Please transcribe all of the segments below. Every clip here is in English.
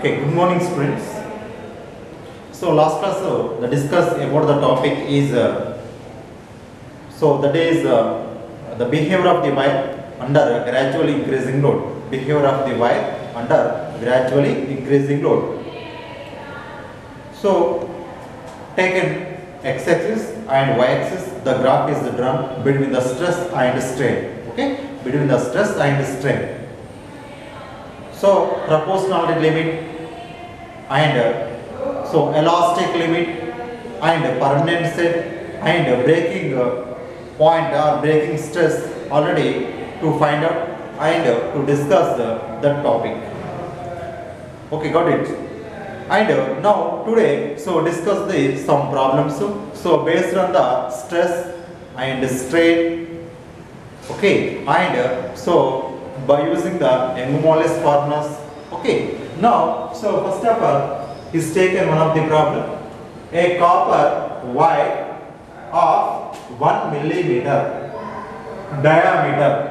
Okay, good morning students. So last class the discuss about the topic is the behavior of the wire under gradually increasing load. Behavior of the wire under gradually increasing load. So taken x-axis and y-axis, the graph is drawn between the stress and strain. Okay, between the stress and strain. So proportionality limit and elastic limit and permanent set and breaking point or breaking stress already to find out and to discuss that topic. Okay, got it. And now today discuss some problems. So based on the stress and strain. Okay, and by using the Young-Morley's formulas. Okay, now first of all is taken one of the problem. A copper wire of 1 millimeter diameter,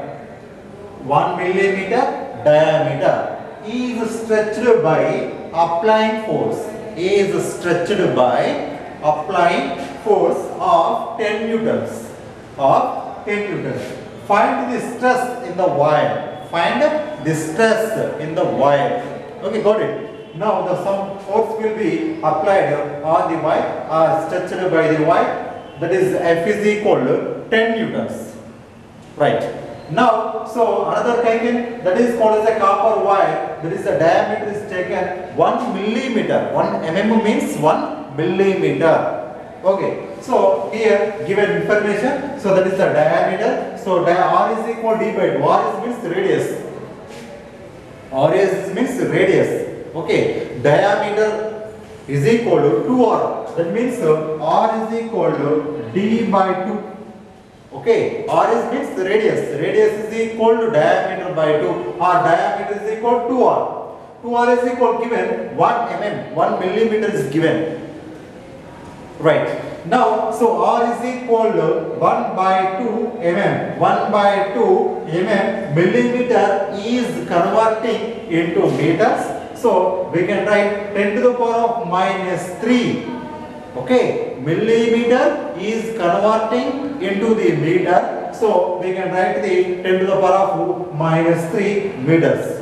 1 millimeter diameter is stretched by applying force. Is stretched by applying force of 10 newtons. Of 10 newtons. Find the stress in the wire. Find the stress in the wire. Okay, got it. Now some force will be applied on the wire, stretched by the wire. That is F is equal to 10 newtons. Right. Now, another taken, that is called as a copper wire. That is the diameter is taken 1 millimeter. 1 mm means 1 millimeter. Okay. So here given information. So that is the diameter. So R is equal to D by 2. R means radius. R means radius. Okay. Diameter is equal to 2R. That means R is equal to D by 2. Okay. R means radius. Radius is equal to diameter by 2. Or diameter is equal to 2R. 2R is equal given 1 mm. 1 millimeter is given. Right. Now, R is equal to 1 by 2 mm. 1 by 2 mm. Millimeter is converting into meters. So, we can write 10 to the power of minus 3. Okay. Millimeter is converting into the meter. So, we can write the 10 to the power of minus 3 meters.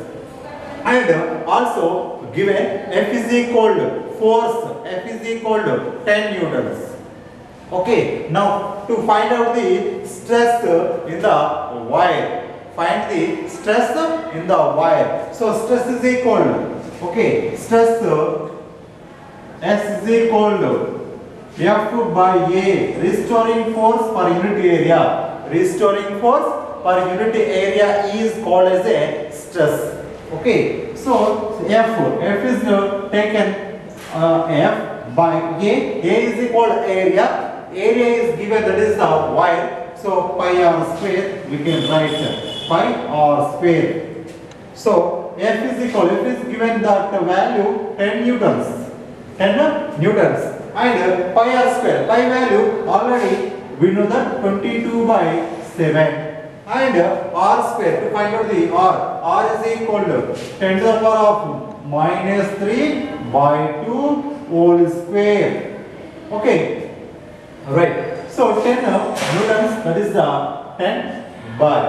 And also given F is equal to force. F is equal to 10 newtons. Okay, now to find out the stress in the wire. Find the stress in the wire. So stress is equal to, okay, stress S is equal to F by A, restoring force per unit area. Restoring force per unit area is called as a stress. Okay, so F is taken F by A. A is equal to area. Area is given, that is the wire. So pi r square we can write pi r square. So F is equal. F is given that value 10 newtons. 10 newtons. And pi r square. Pi value already we know that 22 by 7. And r square, to find out the r. R is equal to 10 to the power of minus 3 by 2 whole square. Okay. Right. So 10 newtons, that is the 10 by.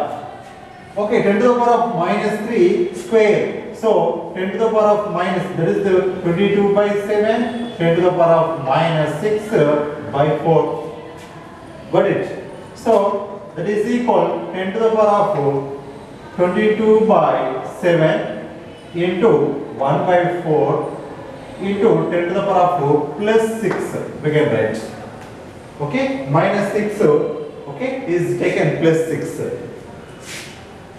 Okay, 10 to the power of minus 3 square. So 10 to the power of minus, that is the 22 by 7. 10 to the power of minus 6 by 4. Got it? So that is equal 10 to the power of 22 by 7 into 1 by 4 into 10 to the power of plus 6. We can write. Okay, minus 6 okay, is taken plus 6.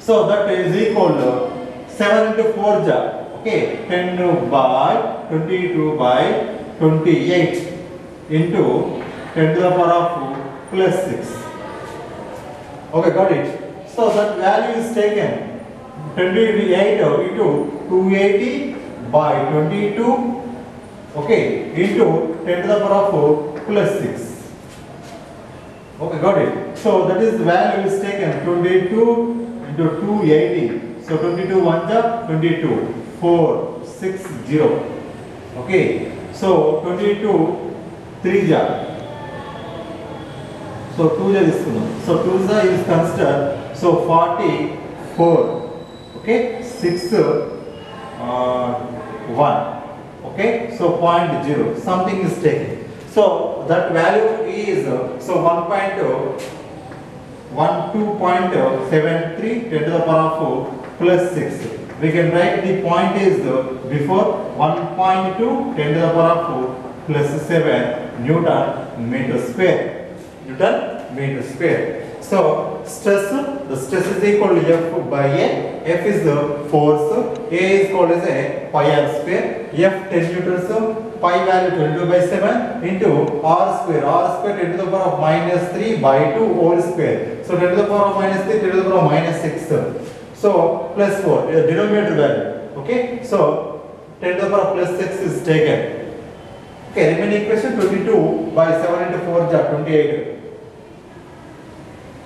So that is equal to 7 into 4 ja. Okay, 10 by 22 by 28 into 10 to the power of plus 6. Okay, got it. So that value is taken 28 into 280 by 22. Okay, into 10 to the power of plus 6. Okay, got it. So that is the value is taken 22 into 280. So 22 1 ja 22. 4 6 0. Okay, so 22 3 ja. So 2 ja తీసుకుందాం. So 2 ja is considered. So 44. Okay, 6 1. Okay, so 0.0 something is taken. So that value is so 12.73 10 to the power of plus 6. We can write the point is before 1.2 10 to the power of plus 7 Newton meter square. Newton meter square. So stress, the stress is equal to F by A. F is the force. A is called as a pi r square. F 10 newtons. Pi value 22 by 7 into r square. R square 10 to the power of minus 3 by 2 whole square. So 10 to the power of minus 3, 10 to the power of minus 6. So plus 4, denominator value. Okay. So 10 to the power of plus 6 is taken. Okay. Remaining equation 22 by 7 into 4 is 28.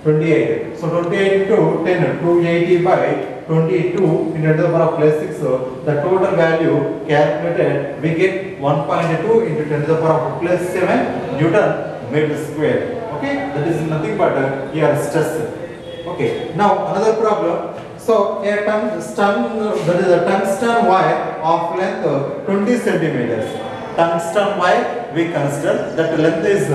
28. So 28 into 10, 280 by 22 into the power of plus 6. So the total value calculated, we get 1.2 into 10 to the power of plus 7 Newton meter square. Okay, that is nothing but here stress. Okay, now another problem. So a tungsten, that is a tungsten wire of length 20 centimeters. Tungsten wire, we consider that length is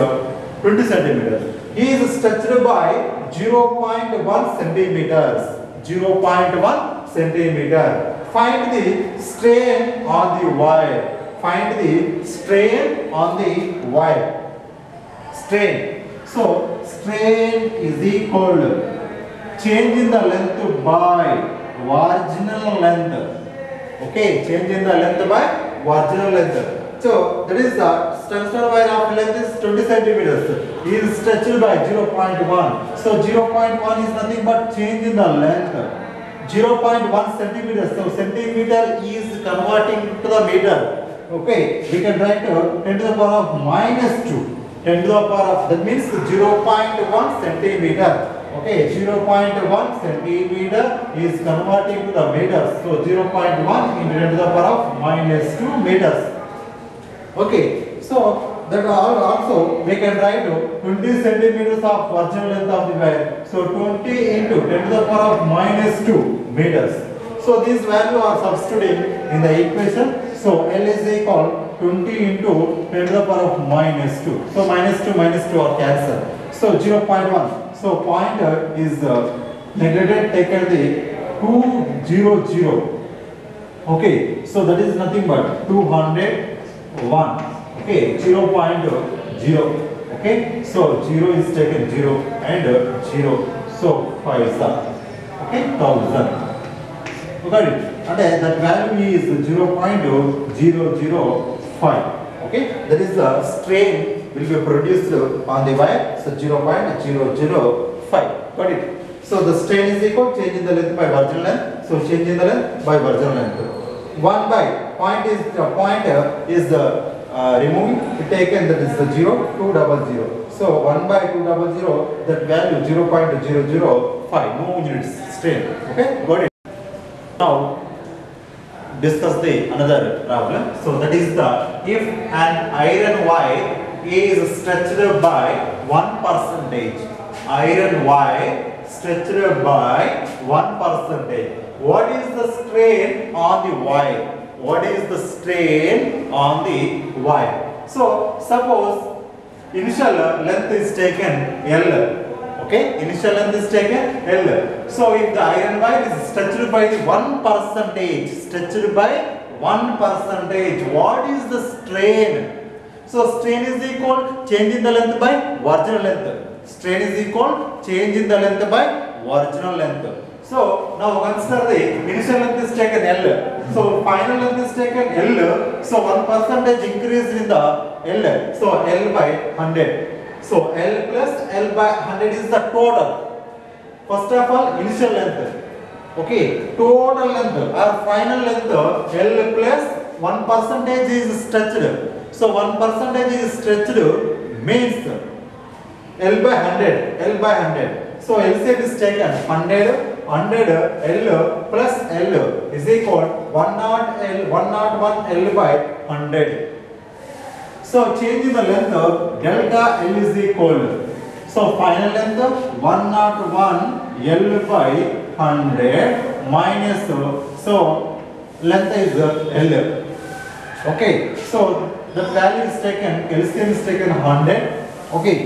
20 centimeters. He is stretched by 0.1 centimeters. 0.1 centimeter. Find the strain on the wire. Find the strain on the wire. Strain. So strain is equal to change in the length by original length. Okay, change in the length by original length. So that is the tungsten wire of length is 20 centimeters. It is stretched by 0.1. So 0.1 is nothing but change in the length. 0.1 centimeters. So centimeter is converting to the meter. Okay, we can write 10 to the power of minus 2. 10 to the power of, that means 0.1 centimeter. Okay, 0.1 centimeter is converting to the meters. So 0.1 into 10 to the power of minus 2 meters. Okay, so that also we can write 20 centimeters of original length of the wire. So 20 into 10 to the power of minus 2 meters. So these values are substituting in the equation. So L is equal 20 into 10 to the power of minus 2. So minus 2 are cancelled. So 0.1. So pointer is neglected, taken the 200. Okay, so that is nothing but 201. Okay, 0.0. Okay, so 0 is taken 0 and 0. So 5 is up. Okay, 1000. Got it? And that value is 0.005. Okay, that is the strain will be produced on the wire. So 0.005. Got it? So the strain is equal change in the length by original length. So change in the length by original length. 1 by point is the removing, taken, that is the 0, 200. So 1 by 200, that value 0.005, no units strain. Okay, got it. Now discuss the another problem. So that is the if an iron wire is stretched by 1%, iron wire stretched by 1%. What is the strain on the wire? What is the strain on the wire? So suppose initial length is taken L. Okay, initial length is taken L. So if the iron wire is stretched by 1%, stretched by 1%, what is the strain? So strain is equal change in the length by original length. Strain is equal change in the length by original length. So now consider the initial length is taken L. So final length is taken L. So 1% increase in the L. So L by 100. So L plus L by 100 is the total. First of all, initial length. Okay, total length or final length L plus 1% is stretched. So 1% is stretched means L by 100. L by 100. So LCM is taken 100 100 L plus L is equal 101 L by 100. So changing the length of delta L is equal. So final length 101 L by 100 minus, so length is L. Okay, so the value is taken, LCM is taken 100. Okay,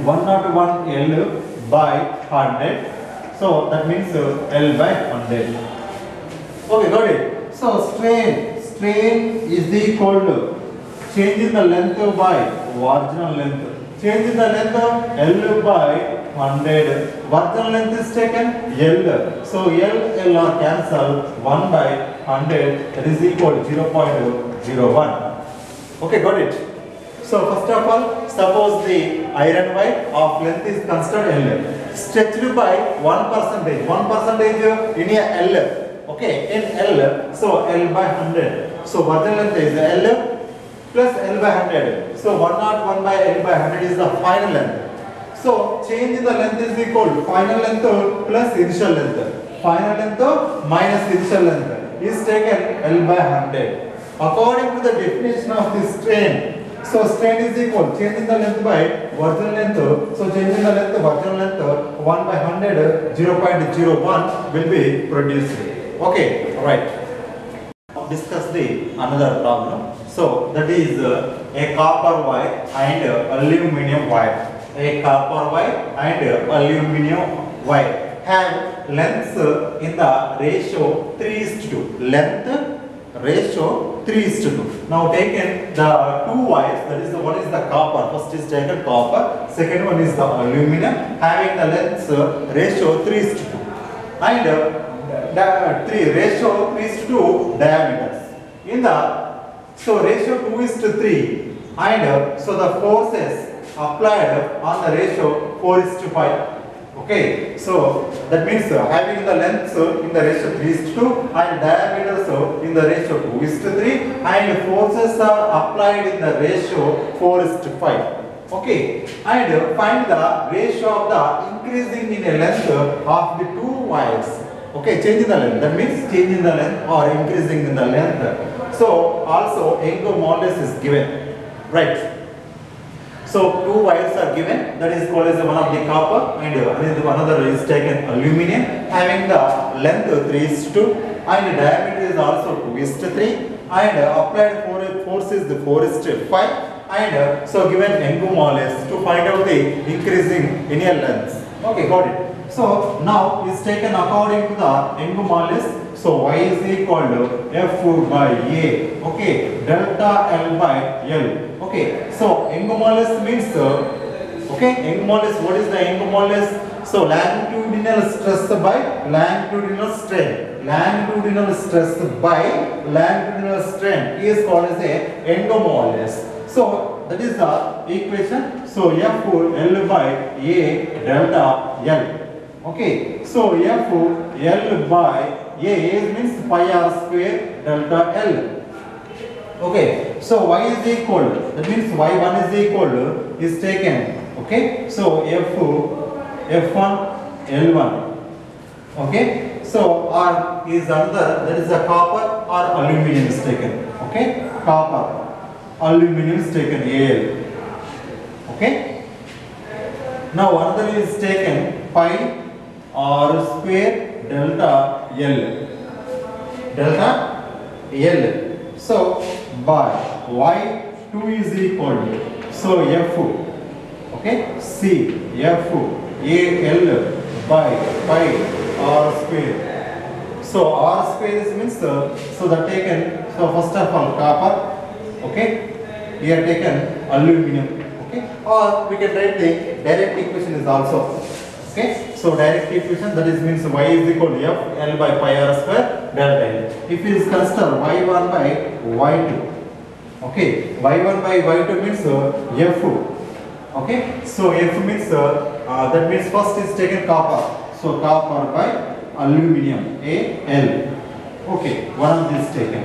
101 L by 100. So that means L by 100. Okay, got it. So strain is equal to changing the length by original length. Changing the length of L by 100. Original length is taken L. So L are cancelled. 1 by 100, that is equal to 0.01. Okay, got it. So first of all, suppose the iron wire of length is considered L. Stretched by 1%. 1% in a L. Okay, in L. So L by 100. So original length is L plus L by 100. So 101 by L by 100 is the final length. So change in the length is equal to final length plus initial length. Final length minus initial length is taken L by 100. According to the definition of this strain, so strain is equal changing the length by original length. So changing the length original length 1 by 100, 0.01 will be produced. Okay, right. Discuss the another problem. So that is a copper wire and aluminum wire. A copper wire and aluminum wire have lengths in the ratio 3:2. Length ratio 3:2. Now taken the two wires, that is one is the copper. First is taken copper. Second one is the aluminum, having the lengths ratio 3:2 and ratio 3:2 diameters. In the ratio 2:3 and so the forces applied on the ratio 4:5. Okay, so that means having the lengths in the ratio 3:2 and diameters in the ratio 2:3 and forces are applied in the ratio 4:5. Okay, and find the ratio of the increasing in a length of the two wires. Okay, changing the length, that means changing the length or increasing in the length. So also Young's modulus is given, right? So two wires are given, that is called as one of the copper and another is taken aluminum, having the length 3:2 and diameter is also 2:3 and applied force is the 4:5 and so given Young's modulus to find out the increasing linear lengths. Okay, got it. So now is taken according to the Young's modulus. So y is equal to F by A. Okay, delta L by L. Okay, so Young's modulus means okay, Young's modulus. What is the Young's modulus? So longitudinal stress by longitudinal strain. Longitudinal stress by longitudinal strain is called as a Young's modulus. So that is the equation. So F L by A delta L. Okay, so F L by A means pi r square delta L. Okay, so y is equal, that means y1 is equal is taken. Okay, so F1 L1. Okay, so R is another, that is a copper or aluminum is taken. Okay, copper, aluminum is taken Al. Okay, now another is taken pi r square delta L. Delta L. So by y2 is equal to, so F, okay, C F A L by pi r square. So r square is means so that taken, so first of all copper, okay, here taken aluminum, okay, or we can write the direct equation is also. Okay, so direct equation, that is means y is equal to F L by pi r square delta L. If it is consider y1 by y2, okay, y1 by y2 means F. Okay, so F means that means first is taken copper, so copper by aluminum Al. Okay, one of these taken,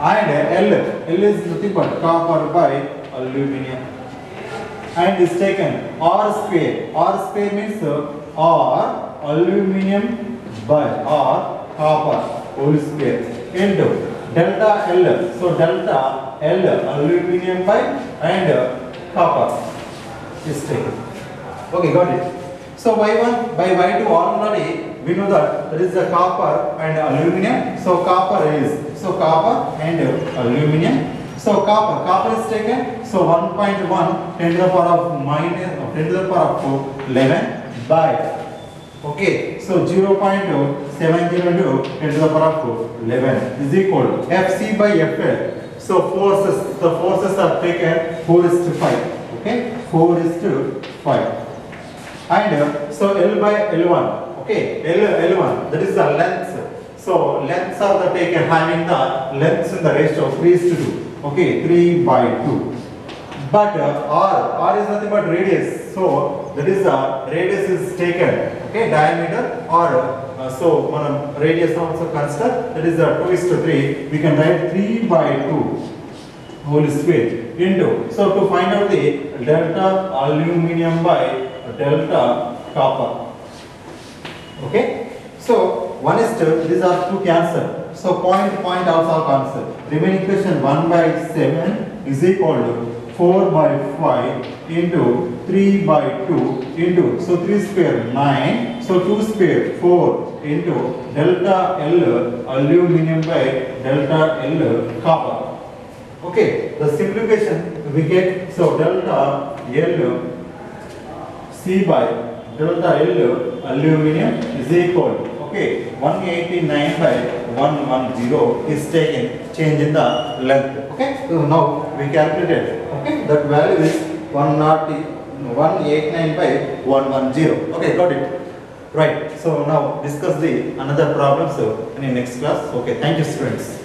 and L is nothing but copper by aluminum. And is taken R square. R square means R aluminum by or copper whole square into delta L. So delta L aluminum by and copper is taken. Okay, got it. So y1 by y2 already we know that there is the copper and aluminum. So copper and aluminum. So copper is taken. So 1.1 10 to the power of minus 10 to the power of 11 by, okay, so 0.702 10 to the power of 11 is equal to Fc by Fl. So the forces are taken 4:5. Okay, 4:5. And so L by L1. Okay, L1, that is the length. So lengths are the taken having the lengths in the ratio of 3:2. Okay, 3/2. But R is nothing but radius. So that is the radius is taken. Okay, diameter or so radius also consider. That is the 2:3. We can write 3/2 whole square into. So to find out the delta aluminum by delta copper. Okay, so 1:2, these are two cancel. So point also cancel. Remaining question 1/7 is equal to 4/5 into 3/2 into, so 3 square 9, so 2 square 4 into delta L aluminum by delta L copper. Okay, the simplification we get, so delta L C by delta L aluminum is equal, okay, 189 by 110 is taken, change in the length. Okay, so now we calculated. Okay, that value is 189 by 110. Okay, got it. Right. So now discuss the another problem. So in the next class. Okay, thank you, students.